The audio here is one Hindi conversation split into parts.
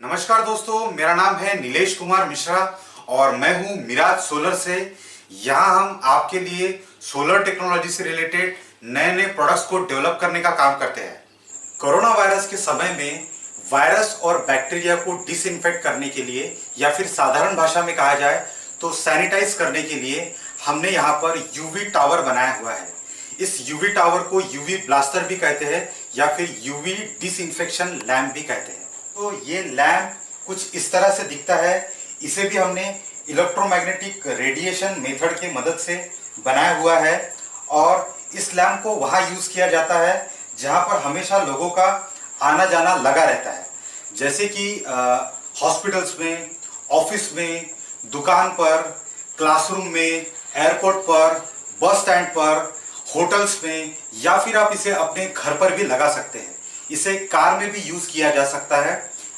नमस्कार दोस्तों, मेरा नाम है नीलेश कुमार मिश्रा और मैं हूं मिराज सोलर से। यहां हम आपके लिए सोलर टेक्नोलॉजी से रिलेटेड नए नए प्रोडक्ट्स को डेवलप करने का काम करते हैं। कोरोना वायरस के समय में वायरस और बैक्टीरिया को डिसइंफेक्ट करने के लिए या फिर साधारण भाषा में कहा जाए तो सैनिटाइज करने के लिए हमने यहाँ पर यूवी टावर बनाया हुआ है। इस यूवी टावर को यूवी ब्लास्टर भी कहते हैं या फिर यूवी डिसइंफेक्शन लैम्प भी कहते हैं। तो ये लैम्प कुछ इस तरह से दिखता है। इसे भी हमने इलेक्ट्रोमैग्नेटिक रेडिएशन मेथड की मदद से बनाया हुआ है और इस लैम्प को वहाँ यूज किया जाता है जहाँ पर हमेशा लोगों का आना जाना लगा रहता है, जैसे कि हॉस्पिटल्स में, ऑफिस में, दुकान पर, क्लासरूम में, एयरपोर्ट पर, बस स्टैंड पर, होटल्स में, या फिर आप इसे अपने घर पर भी लगा सकते हैं। इसे कार में भी यूज किया जा सकता है।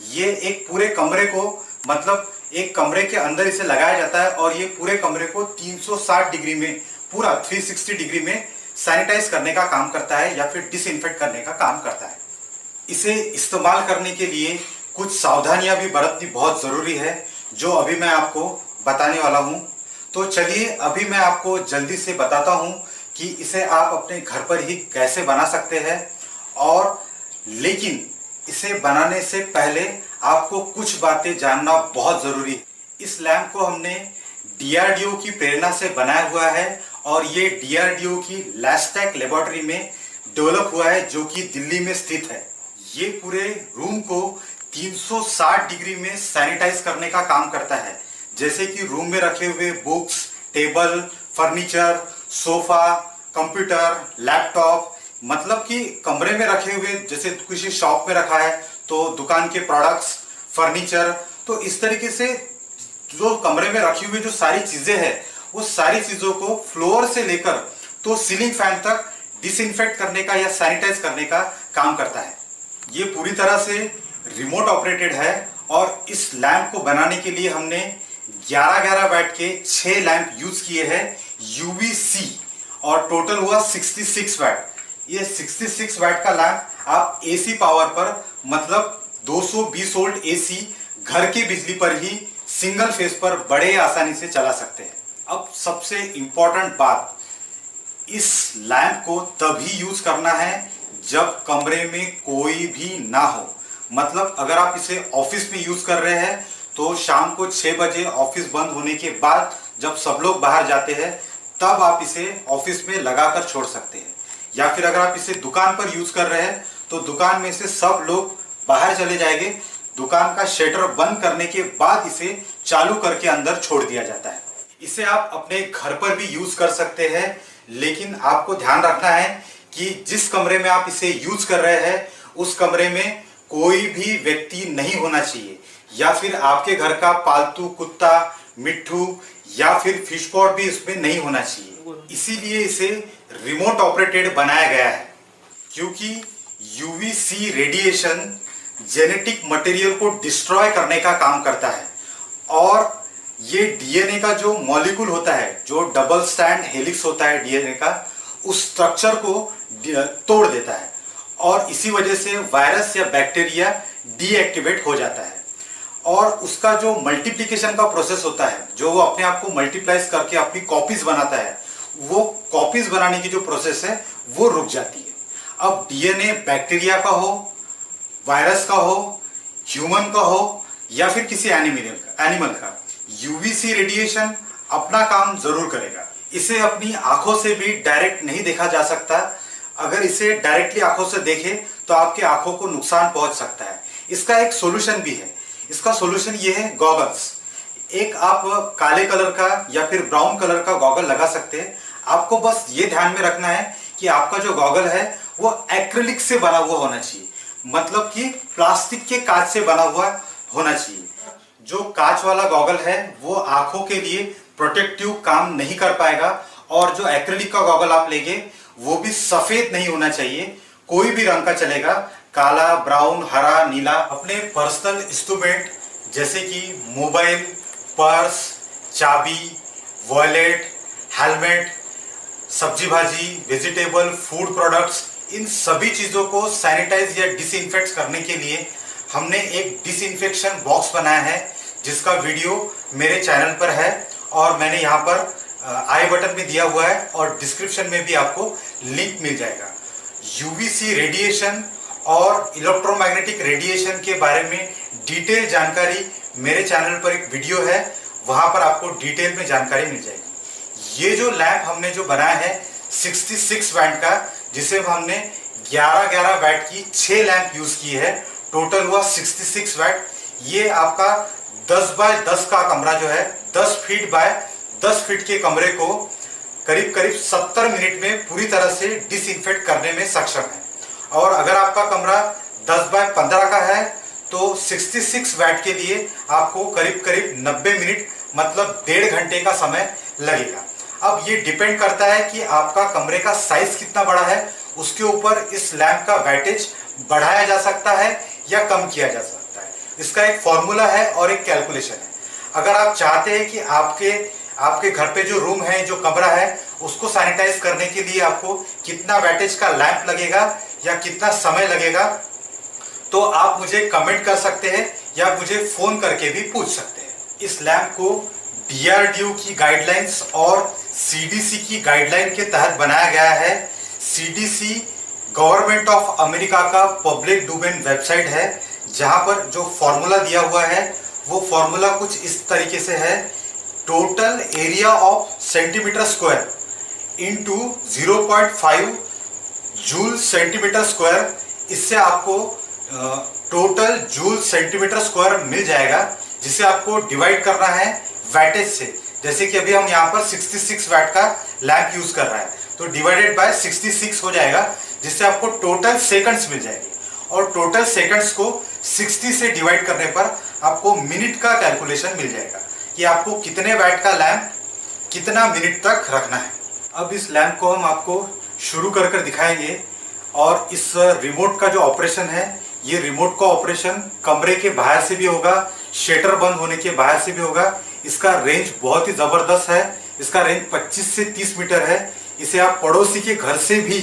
ये एक पूरे कमरे को, मतलब एक कमरे के अंदर इसे लगाया जाता है और ये पूरे कमरे को 360 डिग्री में, पूरा 360 डिग्री में सैनिटाइज करने का काम करता है या फिर डिसइंफेक्ट करने का काम करता है। इसे इस्तेमाल करने के लिए कुछ सावधानियां भी बरतनी बहुत जरूरी है, जो अभी मैं आपको बताने वाला हूं। तो चलिए अभी मैं आपको जल्दी से बताता हूं कि इसे आप अपने घर पर ही कैसे बना सकते हैं। और लेकिन इसे बनाने से पहले आपको कुछ बातें जानना बहुत जरूरी है। इस लैम्प को हमने डीआरडीओ की प्रेरणा से बनाया हुआ है और ये डीआरडीओ की लैस्टैक लेबोरेटरी में डेवलप हुआ है, जो कि दिल्ली में स्थित है। ये पूरे रूम को 360 डिग्री में सैनिटाइज करने का काम करता है, जैसे कि रूम में रखे हुए books, table, furniture, sofa, computer, laptop, मतलब कि कमरे में रखे हुए, जैसे किसी शॉप में रखा है तो दुकान के प्रोडक्ट्स, फर्नीचर, तो इस तरीके से जो कमरे में रखी हुई जो सारी चीजें हैं, वो सारी चीजों को फ्लोर से लेकर तो सीलिंग फैन तक डिसइंफेक्ट करने का या सैनिटाइज करने का काम करता है। ये पूरी तरह से रिमोट ऑपरेटेड है और इस लैम्प को बनाने के लिए हमने 11-11 वाट के 6 लैम्प यूज किए हैं यूवीसी, और टोटल हुआ 66 वाट। ये 66 वाट का लैम्प आप एसी पावर पर, मतलब 220 वोल्ट एसी घर की बिजली पर ही सिंगल फेस पर बड़े आसानी से चला सकते हैं। अब सबसे इंपॉर्टेंट बात, इस लैम्प को तभी यूज करना है जब कमरे में कोई भी ना हो। मतलब अगर आप इसे ऑफिस में यूज कर रहे हैं तो शाम को 6 बजे ऑफिस बंद होने के बाद जब सब लोग बाहर जाते हैं तब आप इसे ऑफिस में लगाकर छोड़ सकते हैं। या फिर अगर आप इसे दुकान पर यूज कर रहे हैं तो दुकान में से सब लोग बाहर चले जाएंगे, दुकान का शटर बंद करने के बाद इसे चालू करके अंदर छोड़ दिया जाता है। इसे आप अपने घर पर भी यूज कर सकते हैं, लेकिन आपको ध्यान रखना है कि जिस कमरे में आप इसे यूज कर रहे हैं उस कमरे में कोई भी व्यक्ति नहीं होना चाहिए, या फिर आपके घर का पालतू कुत्ता, मिट्ठू या फिर फिश पॉट भी इसमें नहीं होना चाहिए। इसीलिए इसे रिमोट ऑपरेटेड बनाया गया है, क्योंकि यूवीसी रेडिएशन जेनेटिक मटेरियल को डिस्ट्रॉय करने का काम करता है और ये डीएनए का जो मॉलिक्यूल होता है, जो डबल स्टैंड हेलिक्स होता है डीएनए का, उस स्ट्रक्चर को तोड़ देता है और इसी वजह से वायरस या बैक्टीरिया डीएक्टिवेट हो जाता है। और उसका जो मल्टीप्लिकेशन का प्रोसेस होता है, जो वो अपने आप को मल्टीप्लाइज करके अपनी कॉपीज बनाता है, वो कॉपीज बनाने की जो प्रोसेस है वो रुक जाती है। अब डीएनए बैक्टीरिया का हो, वायरस का हो, ह्यूमन का हो या फिर किसी एनिमल का, यूवीसी रेडिएशन अपना काम जरूर करेगा। इसे अपनी आंखों से भी डायरेक्ट नहीं देखा जा सकता। अगर इसे डायरेक्टली आंखों से देखें तो आपके आंखों को नुकसान पहुंच सकता है। इसका एक सॉल्यूशन भी है। इसका सॉल्यूशन ये है गॉगल्स। एक आप काले कलर का या फिर ब्राउन कलर का गॉगल लगा सकते हैं। आपको बस ये ध्यान में रखना है कि आपका जो गॉगल है वो एक्रिलिक से बना हुआ होना चाहिए, मतलब कि प्लास्टिक के कांच से बना हुआ होना चाहिए। जो कांच वाला गॉगल है वो आंखों के लिए प्रोटेक्टिव काम नहीं कर पाएगा, और जो एक्रिलिक का गॉगल आप लेंगे वो भी सफेद नहीं होना चाहिए, कोई भी रंग का चलेगा, काला, ब्राउन, हरा, नीला। अपने पर्सनल इंस्ट्रूमेंट जैसे कि मोबाइल, पर्स, चाबी, वॉलेट, हेलमेट, सब्जी भाजी, वेजिटेबल, फूड प्रोडक्ट्स, इन सभी चीजों को सैनिटाइज या डिसइंफेक्ट करने के लिए हमने एक डिसइंफेक्शन बॉक्स बनाया है जिसका वीडियो मेरे चैनल पर है और मैंने यहाँ पर आई बटन में दिया हुआ है और डिस्क्रिप्शन में भी आपको लिंक मिल जाएगा। यूवीसी रेडिएशन और इलेक्ट्रोमैग्नेटिक रेडिएशन के बारे में डिटेल जानकारी मेरे चैनल पर एक वीडियो है, वहां पर आपको डिटेल में जानकारी मिल जाएगी। ये जो लैंप हमने जो बनाया है 66 वैट का, जिसे हमने 11-11 वैट की 6 लैंप यूज की है, टोटल हुआ 66 वैट। ये आपका 10 बाय 10 का कमरा जो है 10 फीट बाय 10 फीट के कमरे को करीब करीब 70 मिनट में पूरी तरह से डिसइंफेक्ट करने में सक्षम है। और अगर आपका कमरा 10 बाय 15 का है तो 66 वैट के लिए आपको करीब करीब 90 मिनट मतलब 1.5 घंटे का समय लगेगा। अब ये डिपेंड करता है कि आपका कमरे का साइज कितना बड़ा है, उसके ऊपर इस लैंप का वैटेज बढ़ाया जा सकता है या कम किया जा सकता है। इसका एक फॉर्मूला है और एक कैलकुलेशन है। अगर आप चाहते हैं कि आपके घर पे जो रूम है, जो कमरा है, उसको सैनिटाइज करने के लिए आपको कितना वैटेज का लैंप लगेगा या कितना समय लगेगा, तो आप मुझे कमेंट कर सकते हैं या मुझे फोन करके भी पूछ सकते हैं। इस लैंप को DRDO की गाइडलाइंस और CDC की गाइडलाइन के तहत बनाया गया है। CDC गवर्नमेंट ऑफ अमेरिका का पब्लिक डोमेन वेबसाइट है, जहां पर जो फॉर्मूला दिया हुआ है वो फॉर्मूला कुछ इस तरीके से है। Total area of centimetre square into 0.5 joule centimetre square, इससे आपको टोटल जूल सेंटीमीटर स्क्वायर मिल जाएगा, जिसे आपको डिवाइड करना है वैटेज से। जैसे कि अभी हम यहाँ पर 66 वैट का लैंप यूज कर रहा है, तो डिवाइडेड बाय 66 हो जाएगा, जिससे आपको टोटल सेकंड्स मिल जाएंगे। और टोटल सेकंड्स को 60 से डिवाइड करने पर आपको मिनट का कैलकुलेशन मिल जाएगा कि आपको कितने वैट का लैंप कितना मिनट तक रखना है। अब इस लैंप को हम आपको शुरू कर दिखाएंगे और इस रिमोट का जो ऑपरेशन है, ये रिमोट का ऑपरेशन कमरे के बाहर से भी होगा, शटर बंद होने के बाहर से भी होगा। इसका रेंज बहुत ही जबरदस्त है। इसका रेंज 25 से 30 मीटर है। इसे आप पड़ोसी के घर से भी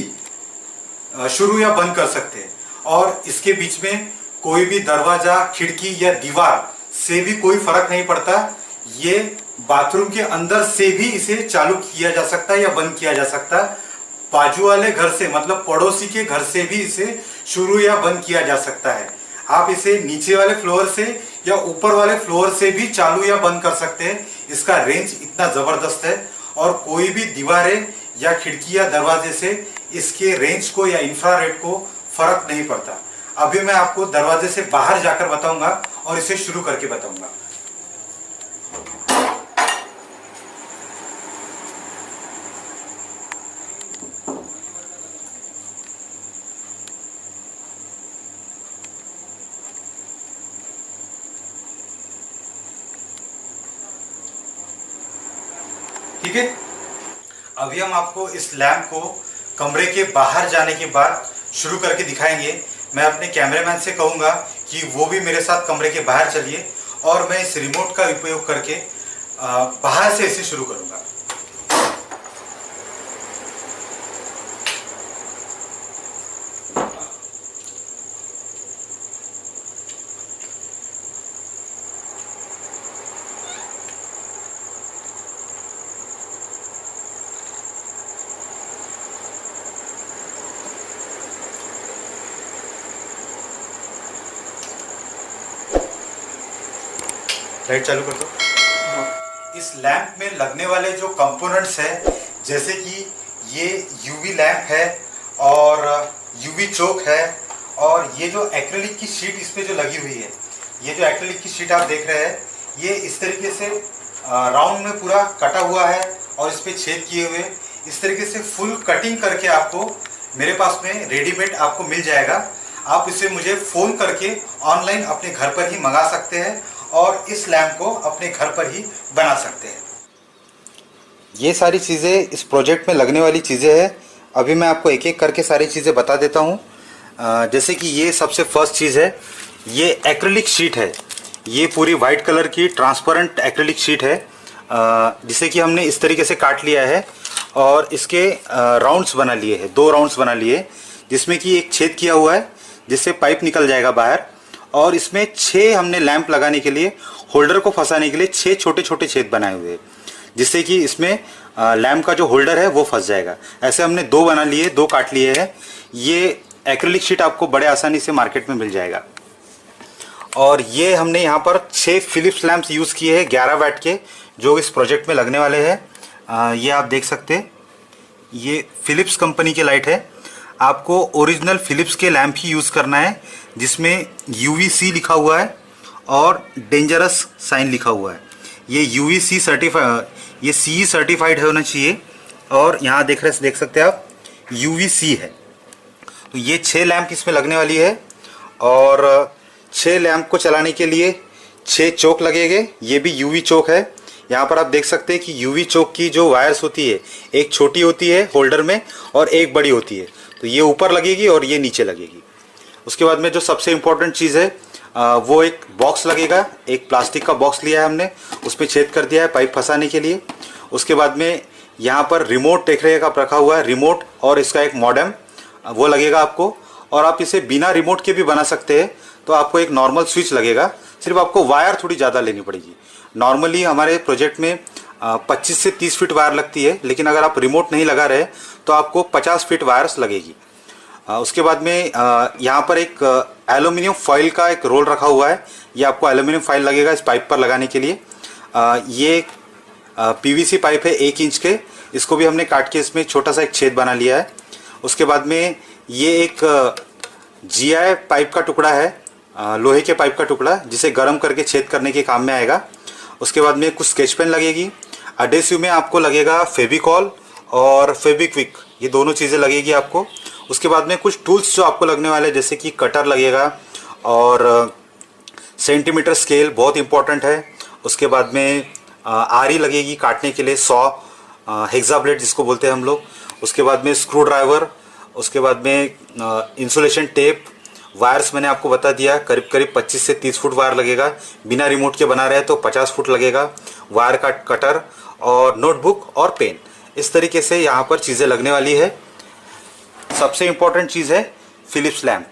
शुरू या बंद कर सकते हैं और इसके बीच में कोई भी दरवाजा, खिड़की या दीवार से भी कोई फर्क नहीं पड़ता। ये बाथरूम के अंदर से भी इसे चालू किया जा सकता है या बंद किया जा सकता है। बाजू वाले घर से मतलब पड़ोसी के घर से भी इसे शुरू या बंद किया जा सकता है। आप इसे नीचे वाले फ्लोर से या ऊपर वाले फ्लोर से भी चालू या बंद कर सकते हैं। इसका रेंज इतना जबरदस्त है और कोई भी दीवारें या खिड़की या दरवाजे से इसके रेंज को या इंफ्रारेड को फर्क नहीं पड़ता। अभी मैं आपको दरवाजे से बाहर जाकर बताऊंगा और इसे शुरू करके बताऊंगा। ठीक है, अभी हम आपको इस लैंप को कमरे के बाहर जाने के बाद शुरू करके दिखाएंगे। मैं अपने कैमरामैन से कहूंगा कि वो भी मेरे साथ कमरे के बाहर चलिए और मैं इस रिमोट का उपयोग करके बाहर से इसे शुरू करूंगा। लाइट चालू कर दो। इस लैंप में लगने वाले जो कंपोनेंट्स है, जैसे कि ये यूवी लैंप है और यूवी चोक है और ये जो एक्रेलिक की शीट इस पे जो लगी हुई है, ये जो एक्रेलिक की शीट आप देख रहे हैं, ये इस तरीके से राउंड में पूरा कटा हुआ है और इस पे छेद किए हुए। इस तरीके से फुल कटिंग करके आपको मेरे पास में रेडीमेड आपको मिल जाएगा। आप इसे मुझे फ़ोन करके ऑनलाइन अपने घर पर ही मंगा सकते हैं और इस लैंप को अपने घर पर ही बना सकते हैं। ये सारी चीज़ें इस प्रोजेक्ट में लगने वाली चीज़ें हैं। अभी मैं आपको एक एक करके सारी चीज़ें बता देता हूँ। जैसे कि ये सबसे फर्स्ट चीज़ है, ये एक्रेलिक शीट है। ये पूरी वाइट कलर की ट्रांसपेरेंट एक्रेलिक शीट है, जिसे कि हमने इस तरीके से काट लिया है और इसके राउंड्स बना लिए हैं, 2 राउंड्स बना लिए, जिसमें कि एक छेद किया हुआ है जिससे पाइप निकल जाएगा बाहर। और इसमें 6 हमने लैंप लगाने के लिए, होल्डर को फंसाने के लिए 6 छोटे छोटे छेद बनाए हुए हैं, जिससे कि इसमें लैंप का जो होल्डर है वो फंस जाएगा। ऐसे हमने 2 बना लिए, 2 काट लिए हैं। ये एक्रिलिक शीट आपको बड़े आसानी से मार्केट में मिल जाएगा। और ये हमने यहाँ पर 6 फिलिप्स लैंप्स यूज़ किए हैं 11 वाट के, जो इस प्रोजेक्ट में लगने वाले हैं। ये आप देख सकते हैं, ये फिलिप्स कंपनी के लाइट है। आपको ओरिजिनल फिलिप्स के लैंप ही यूज़ करना है, जिसमें UVC लिखा हुआ है और डेंजरस साइन लिखा हुआ है। ये UVC सर्टिफाइड, ये CE सर्टिफाइड होना चाहिए। और यहाँ देख सकते हैं आप, UVC है। तो ये 6 लैंप इसमें लगने वाली है। और 6 लैंप को चलाने के लिए 6 चोक लगेंगे। ये भी UV चोक है। यहाँ पर आप देख सकते हैं कि UV चोक की जो वायर्स होती है, एक छोटी होती है होल्डर में और एक बड़ी होती है। तो ये ऊपर लगेगी और ये नीचे लगेगी। उसके बाद में जो सबसे इम्पोर्टेंट चीज़ है, वो एक बॉक्स लगेगा। एक प्लास्टिक का बॉक्स लिया है हमने, उसमें छेद कर दिया है पाइप फंसाने के लिए। उसके बाद में यहाँ पर रिमोट देख रहे आप रखा हुआ है, रिमोट और इसका एक मॉडेम वो लगेगा आपको। और आप इसे बिना रिमोट के भी बना सकते हैं। तो आपको एक नॉर्मल स्विच लगेगा, सिर्फ आपको वायर थोड़ी ज़्यादा लेनी पड़ेगी। नॉर्मली हमारे प्रोजेक्ट में 25 से 30 फीट वायर लगती है, लेकिन अगर आप रिमोट नहीं लगा रहे तो आपको 50 फीट वायर्स लगेगी। उसके बाद में यहाँ पर एक एल्यूमिनियम फॉइल का एक रोल रखा हुआ है। ये आपको एल्यूमिनियम फॉइल लगेगा इस पाइप पर लगाने के लिए। ये PVC पाइप है 1 इंच के, इसको भी हमने काट के इसमें छोटा सा एक छेद बना लिया है। उसके बाद में ये एक GI पाइप का टुकड़ा है, लोहे के पाइप का टुकड़ा, जिसे गर्म करके छेद करने के काम में आएगा। उसके बाद में कुछ स्केच पेन लगेगी। एडेसिव में आपको लगेगा फेविकॉल और फेविक्विक, ये दोनों चीज़ें लगेगी आपको। उसके बाद में कुछ टूल्स जो आपको लगने वाले, जैसे कि कटर लगेगा और सेंटीमीटर स्केल बहुत इंपॉर्टेंट है। उसके बाद में आरी लगेगी काटने के लिए, 100 हेक्सा ब्लेड जिसको बोलते हैं हम लोग। उसके बाद में स्क्रू ड्राइवर। उसके बाद में इंसुलेशन टेप। वायर्स मैंने आपको बता दिया, करीब करीब 25 से 30 फुट वायर लगेगा। बिना रिमोट के बना रहे हैं तो 50 फुट लगेगा। वायर का कटर और नोटबुक और पेन, इस तरीके से यहाँ पर चीज़ें लगने वाली है। सबसे इम्पोर्टेंट चीज़ है फिलिप्स लैंप।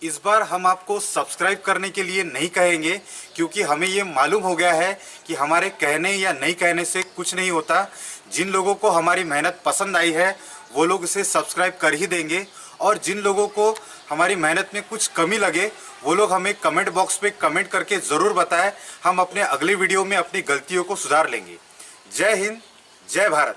इस बार हम आपको सब्सक्राइब करने के लिए नहीं कहेंगे, क्योंकि हमें ये मालूम हो गया है कि हमारे कहने या नहीं कहने से कुछ नहीं होता। जिन लोगों को हमारी मेहनत पसंद आई है वो लोग इसे सब्सक्राइब कर ही देंगे, और जिन लोगों को हमारी मेहनत में कुछ कमी लगे वो लोग हमें कमेंट बॉक्स पे कमेंट करके ज़रूर बताएं। हम अपने अगले वीडियो में अपनी गलतियों को सुधार लेंगे। जय हिंद, जय भारत।